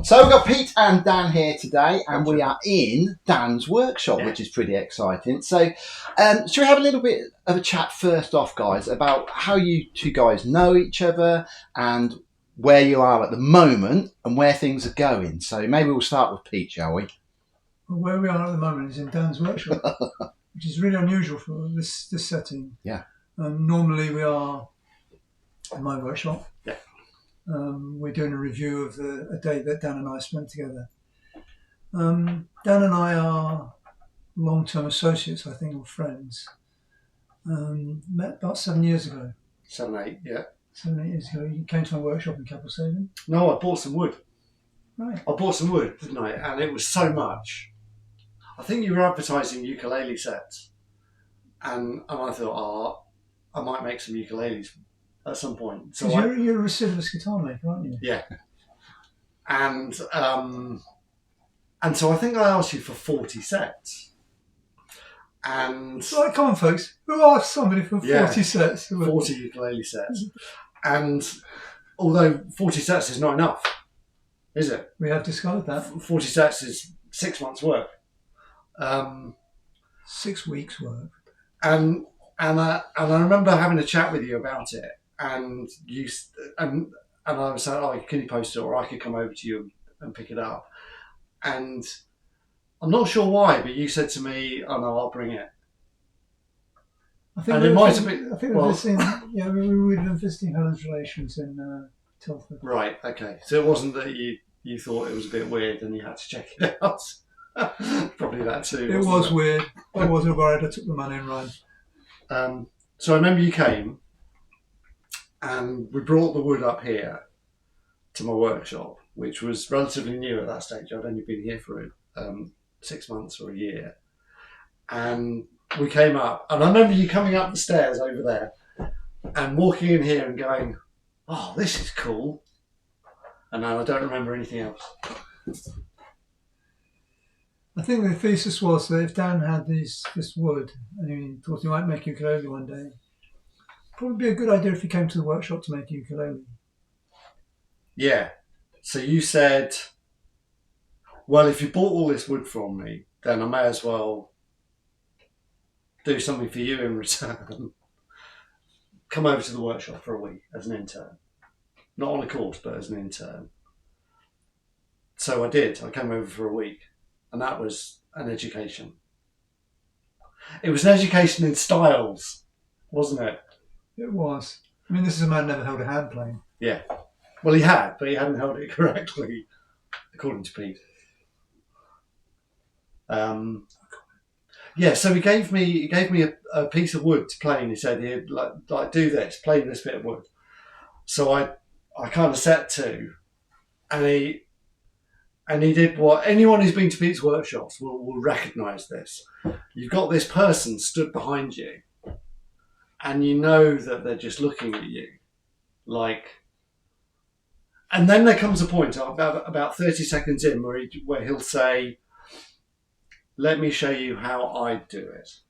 So we've got Pete and Dan here today, and we are in Dan's workshop, which is pretty exciting. So, should we have a little bit of a chat first off, guys, about how you two guys know each other and where you are at the moment and where things are going? So maybe we'll start with Pete, shall we? Well, where we are at the moment is in Dan's workshop, which is really unusual for this setting. Yeah. Normally we are in my workshop. Yeah. We're doing a review of a day that Dan and I spent together. Dan and I are long-term associates, I think, or friends. Met about 7 years ago. 7, 8, yeah. 7, 8 years ago. You came to my workshop in Capelsaven. No, I bought some wood. Right. I bought some wood, didn't I? And it was so much. I think you were advertising ukulele sets. And I thought, I might make some ukuleles at some point. So you're a recidivist guitar maker, aren't you? Yeah. And so I think I asked you for 40 sets. And right, come on, folks. Who asked somebody for 40 sets? 40 ukulele sets. And although 40 sets is not enough, is it? We have discovered that. 40 sets is 6 months' work. 6 weeks' work. And I remember having a chat with you about it, and I was saying, "Oh, can you post it, or I could come over to you and pick it up." And I'm not sure why, but you said to me, "Oh no, I'll bring it." I think we were visiting Helen's relations in Telford. Right. Okay. So it wasn't that you thought it was a bit weird and you had to check it out. Probably that too. It was weird. I wasn't worried. I took the money and ran. So I remember you came, and we brought the wood up here to my workshop, which was relatively new at that stage. I'd only been here for 6 months or a year, and we came up, and I remember you coming up the stairs over there and walking in here and going, "Oh, this is cool," and then I don't remember anything else. I think the thesis was that if Dan had this wood and he thought he might make a ukulele one day, probably be a good idea if he came to the workshop to make a ukulele. Yeah. So you said, well, if you bought all this wood from me, then I may as well do something for you in return. Come over to the workshop for a week as an intern. Not on a course, but as an intern. So I did. I came over for a week. And that was an education. It was an education in styles, wasn't it? It was. I mean, this is a man who never held a hand plane. Yeah. Well, he had, but he hadn't held it correctly, according to Pete. Yeah. So he gave me a piece of wood to play, and he said, "Here, like do this, play this bit of wood." So I kind of set to, and he did what anyone who's been to Pete's workshops will recognise this. You've got this person stood behind you, and you know that they're just looking at you, like. And then there comes a point about 30 seconds in where he'll say, "Let me show you how I do it."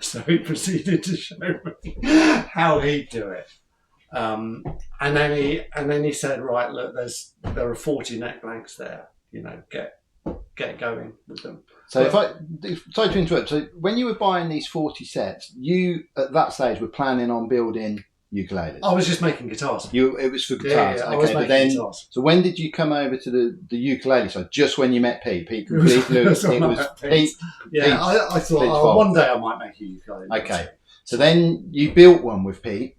So he proceeded to show me how he'd do it. And then he said, "Right, look, there are 40 neck blanks there. You know, get going with them." So sorry to interrupt. So when you were buying these 40 sets, you at that stage were planning on building ukuleles. I was just making guitars. It was for guitars. Yeah, okay, I was making guitars. So when did you come over to the ukulele side? Just when you met Pete? Pete completely. It was Pete. Yeah, I thought one day I might make a ukulele. Okay, so then you built one with Pete.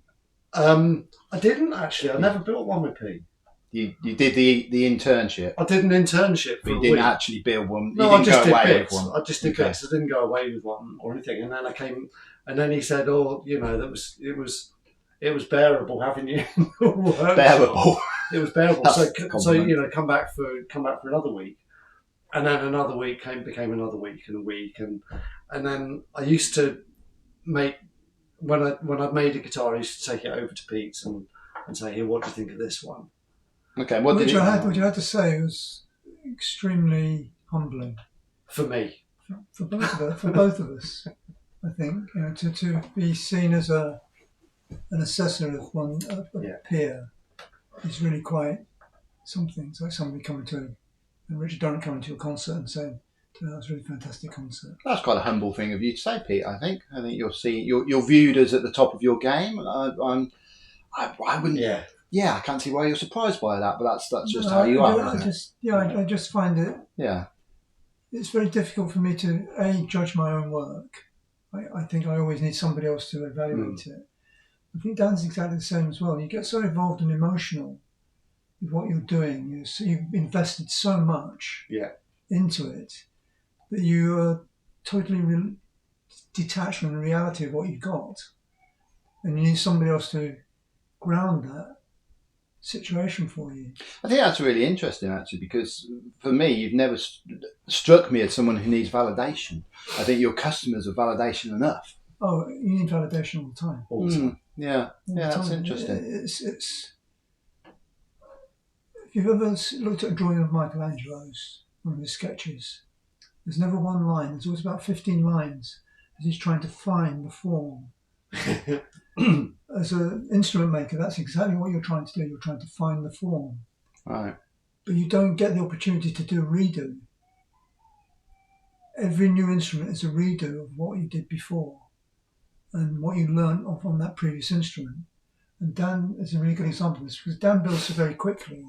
I didn't actually. I never built one with Pete. You did the internship. I did an internship. But you didn't actually build one. No, I just did bits. I just did okay. bits. I didn't go away with one or anything. And then I came, and then he said, "Oh, you know, it was bearable having you." Bearable. It was bearable. So you know, come back for another week, and then another week became another week and a week, and then I used to make when I'd made a guitar, I used to take it over to Pete's and say, "Here, what do you think of this one?" Okay, what you had to say was extremely humbling for me, for both of us. I think to be seen as an assessor of a peer is really quite some things, like somebody coming to Richard Durant coming to a concert and saying, "That was a really fantastic concert." That's quite a humble thing of you to say, Pete. I think you're viewed as at the top of your game. I wouldn't. Yeah. Yeah, I can't see why you're surprised by that, but that's just No, how you are. I just find it. Yeah. It's very difficult for me to judge my own work. I think I always need somebody else to evaluate it. I think Dan's exactly the same as well. You get so involved and emotional with what you're doing. You've invested so much into it that you are totally detached from the reality of what you've got, and you need somebody else to ground that situation for you. I think that's really interesting, actually, because for me, you've never struck me as someone who needs validation. I think your customers are validation enough. Oh, you need validation all the time. All the time. Yeah, All the that's time. interesting. It's. If you've ever looked at a drawing of Michelangelo's, one of his sketches, there's never one line. There's always about 15 lines as he's trying to find the form. As an instrument maker, that's exactly what you're trying to do. You're trying to find the form. Right. But you don't get the opportunity to do a redo. Every new instrument is a redo of what you did before and what you learned on that previous instrument. And Dan is a really good example of this because Dan builds so very quickly.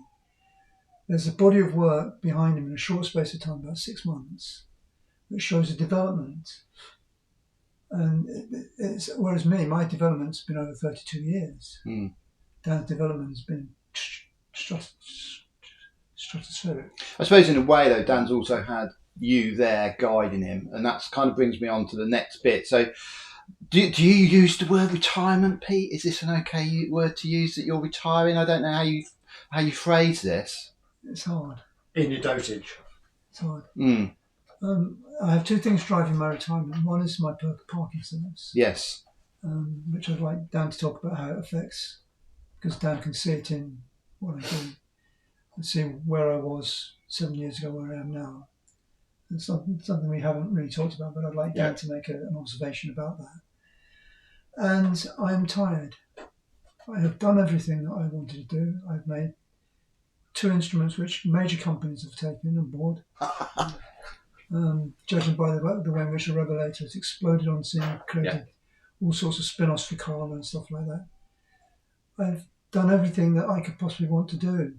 There's a body of work behind him in a short space of time, about 6 months, that shows a development. And whereas my development's been over 32 years. Dan's development has been stratospheric. I suppose in a way, though, Dan's also had you there guiding him, and that kind of brings me on to the next bit. So, do you use the word retirement, Pete? Is this an okay word to use, that you're retiring? I don't know how you phrase this. It's hard. In your dotage. It's hard. I have two things driving my retirement. One is my Parkinson's. Yes. Which I'd like Dan to talk about how it affects, because Dan can see it in what I do. And see where I was 7 years ago, where I am now. It's something we haven't really talked about, but I'd like Dan to make an observation about that. And I'm tired. I have done everything that I wanted to do. I've made 2 instruments which major companies have taken on board. Judging by the way in which the Revelator has exploded on scene, created all sorts of spin-offs for Carla and stuff like that. I've done everything that I could possibly want to do.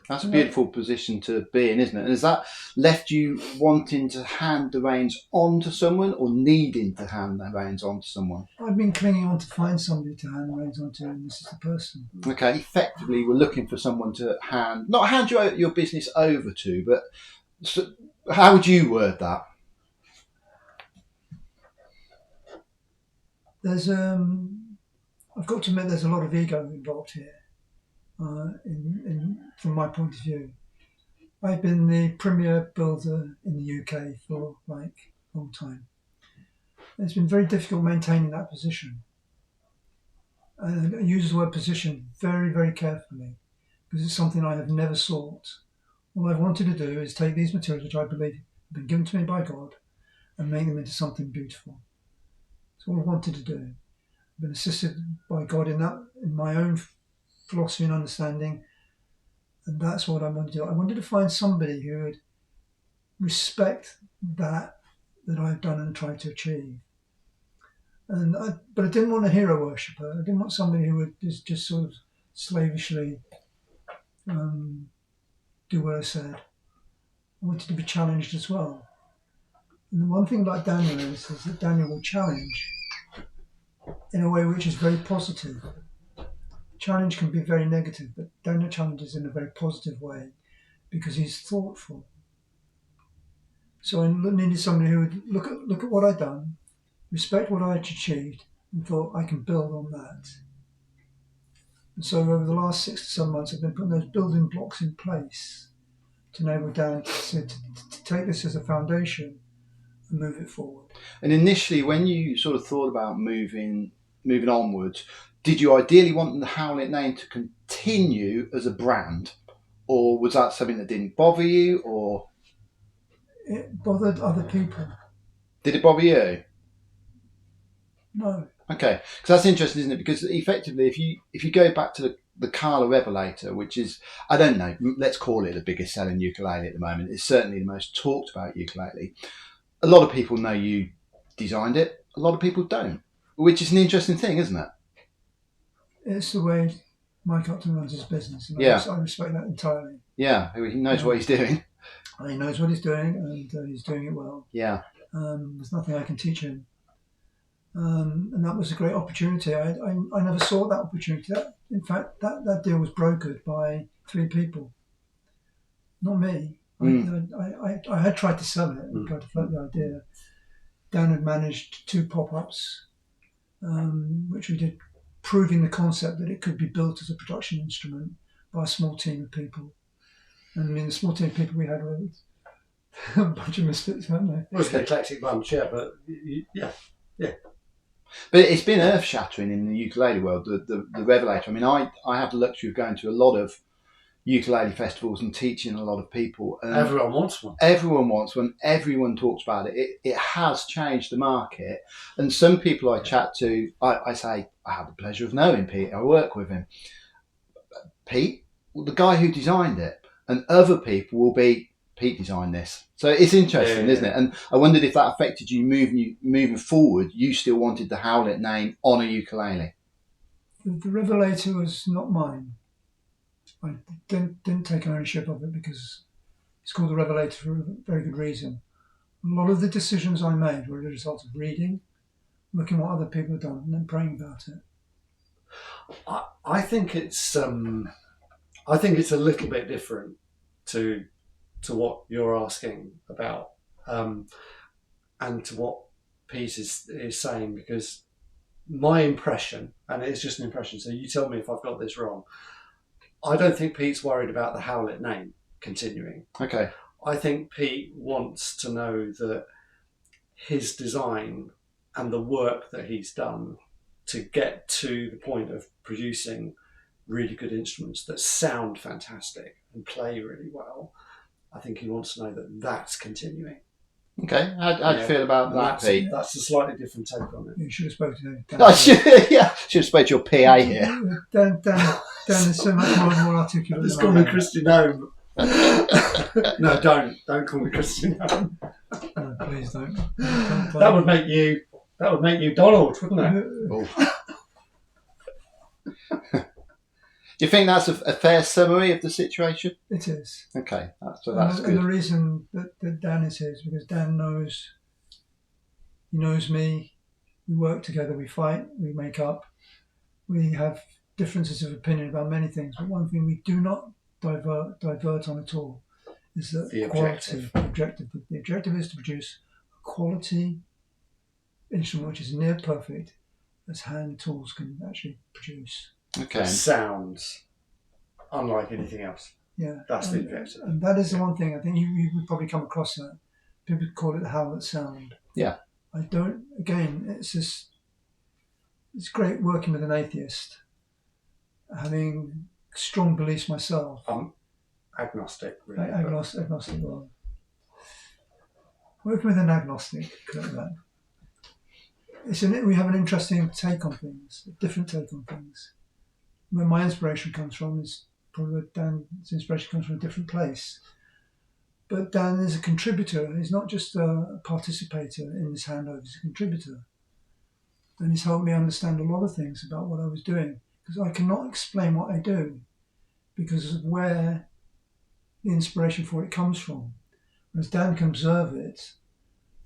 That's a beautiful position to be in, isn't it? And has that left you wanting to hand the reins on to someone, or needing to hand the reins on to someone? I've been clinging on to find somebody to hand the reins on to, and this is the person. Okay, effectively, we're looking for someone to not hand your business over to, but how would you word that? There's I've got to admit, there's a lot of ego involved here. From my point of view, I've been the premier builder in the UK for a long time. It's been very difficult maintaining that position. And I use the word position very, very carefully, because it's something I have never sought. All I've wanted to do is take these materials, which I believe have been given to me by God, and make them into something beautiful. That's all I wanted to do. I've been assisted by God in my own philosophy and understanding, and that's what I wanted to do. I wanted to find somebody who would respect that I've done and tried to achieve. But I didn't want a hero worshipper. I didn't want somebody who would just sort of slavishly do what I said. I wanted to be challenged as well. And the one thing about Daniel is that Daniel will challenge in a way which is very positive. Challenge can be very negative, but Daniel challenges in a very positive way because he's thoughtful. So I needed somebody who would look at what I'd done, respect what I'd achieved, and thought I can build on that. And so over the last 6 to 7 months, I've been putting those building blocks in place to enable Dan to take this as a foundation and move it forward. And initially, when you sort of thought about moving onwards, did you ideally want the Howlett name to continue as a brand, or was that something that didn't bother you, or? It bothered other people. Did it bother you? No. Okay, because that's interesting, isn't it? Because effectively, if you go back to the Carla Revelator, which is, I don't know, let's call it the biggest selling ukulele at the moment. It's certainly the most talked about ukulele. A lot of people know you designed it. A lot of people don't, which is an interesting thing, isn't it? It's the way Mike Upton runs his business. And Yeah. I respect that entirely. Yeah, he knows what he's doing. He knows what he's doing, and he's doing it well. Yeah. There's nothing I can teach him. And that was a great opportunity. I never saw that opportunity. In fact, that deal was brokered by 3 people, not me. I had tried to sell it and tried to float the idea. Dan had managed 2 pop-ups, which we did, proving the concept that it could be built as a production instrument by a small team of people. And I mean, the small team of people we had were a bunch of misfits, weren't they? It was an eclectic bunch, yeah, but yeah. But it's been earth-shattering in the ukulele world, the Revelator. I mean, I have the luxury of going to a lot of ukulele festivals and teaching a lot of people. And everyone wants one. Everyone wants one. Everyone talks about it. It has changed the market. And some people I chat to, I say, I have the pleasure of knowing Pete. I work with him. Pete, the guy who designed it. And other people will be, Pete designed this. So it's interesting, isn't it? And I wondered if that affected you moving forward. You still wanted the Howlett name on a ukulele. The Revelator was not mine. I didn't take ownership of it because it's called the Revelator for a very good reason. A lot of the decisions I made were a result of reading, looking what other people have done, and then praying about it. I think it's a little bit different to what you're asking about, and to what Pete is saying, because my impression, and it's just an impression, so you tell me if I've got this wrong, I don't think Pete's worried about the Howlett name continuing. Okay. I think Pete wants to know that his design and the work that he's done to get to the point of producing really good instruments that sound fantastic and play really well, I think he wants to know that that's continuing. Okay, how do you feel about that, Pete? That's a slightly different take on it. You should have spoken to Dan. I should have spoke to your PA here. Dan is so much more articulate. Just call me Christian Home. No, don't call me Christian Home. No, please don't. That would make you Donald, wouldn't it? Oh. Do you think that's a fair summary of the situation? It is. Okay, that's good. And the reason that Dan is here is because Dan knows. He knows me. We work together. We fight. We make up. We have differences of opinion about many things, but one thing we do not divert on at all is that the quality. Objective. The objective is to produce a quality instrument which is near perfect as hand tools can actually produce. Okay. It sounds unlike anything else. Yeah, that's the objective. And that is the one thing I think you would probably come across that. People call it the Howlett sound. Yeah. I don't. Again, it's great working with an atheist, having strong beliefs myself. Agnostic, really. Agnostic. Well, working with an agnostic, we have an interesting take on things, a different take on things. Where my inspiration comes from is probably Dan's inspiration comes from a different place. But Dan is a contributor. He's not just a participator in this handover, he's a contributor. And he's helped me understand a lot of things about what I was doing, because I cannot explain what I do because of where the inspiration for it comes from. Whereas Dan can observe it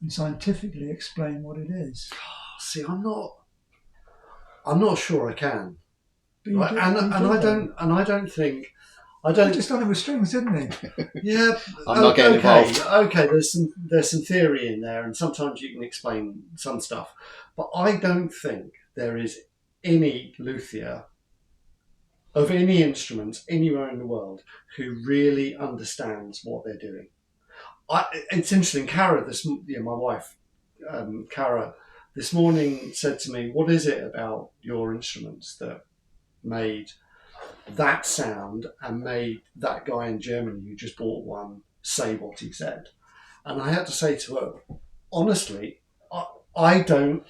and scientifically explain what it is. See, I'm not sure I can. Right? I don't think. He just done it with strings, didn't he? Yeah, I'm not getting involved. Okay, there's some theory in there, and sometimes you can explain some stuff, but I don't think there is any luthier of any instruments anywhere in the world who really understands what they're doing. It's interesting. Cara, my wife, Cara, this morning said to me, "What is it about your instruments that made that sound and made that guy in Germany who just bought one say what he said?" And I had to say to her, honestly, I don't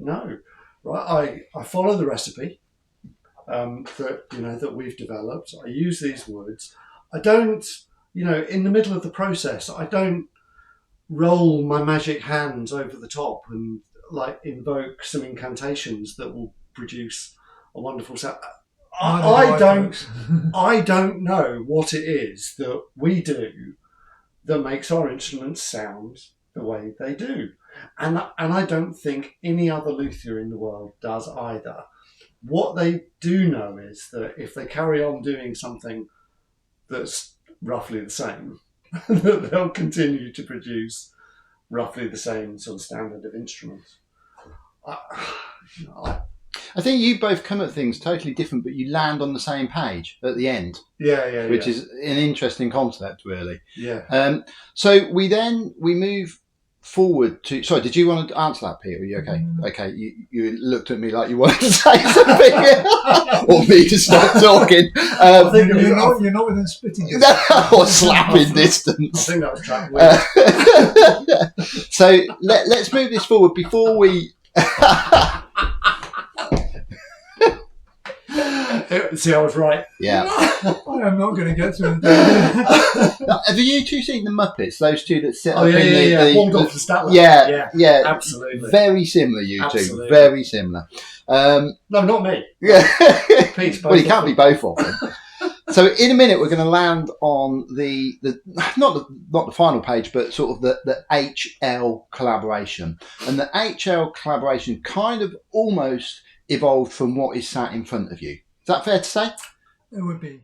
know. Right? I follow the recipe. that we've developed. I use these woods. I don't, in the middle of the process, I don't roll my magic hands over the top and like invoke some incantations that will produce a wonderful sound. I don't know what it is that we do that makes our instruments sound the way they do. And I don't think any other luthier in the world does either. What they do know is that if they carry on doing something that's roughly the same, that they'll continue to produce roughly the same sort of standard of instruments. I think you both come at things totally different, but you land on the same page at the end. Yeah. Which is an interesting concept, really. Yeah. So we move forward to. Sorry, did you want to answer that, Peter? Are you okay? Okay, you looked at me like you wanted to say something, or me to stop talking. I think you're not within spitting distance. Or slapping distance. I think that was track So let's move this forward before we. See, I was right. Yeah. I am not going to get through the Have you two seen the Muppets? Those two that sit Oh, up yeah, in yeah, the One got for Statler. Yeah. Absolutely. Very similar, you Absolutely. two. Very similar. No, not me. Yeah. Pete's both Well, you of can't them. be both of them. So in a minute, we're going to land on the not the final page, but sort of the HL collaboration. And the HL collaboration kind of almost evolved from what is sat in front of you. Is that fair to say? It would be.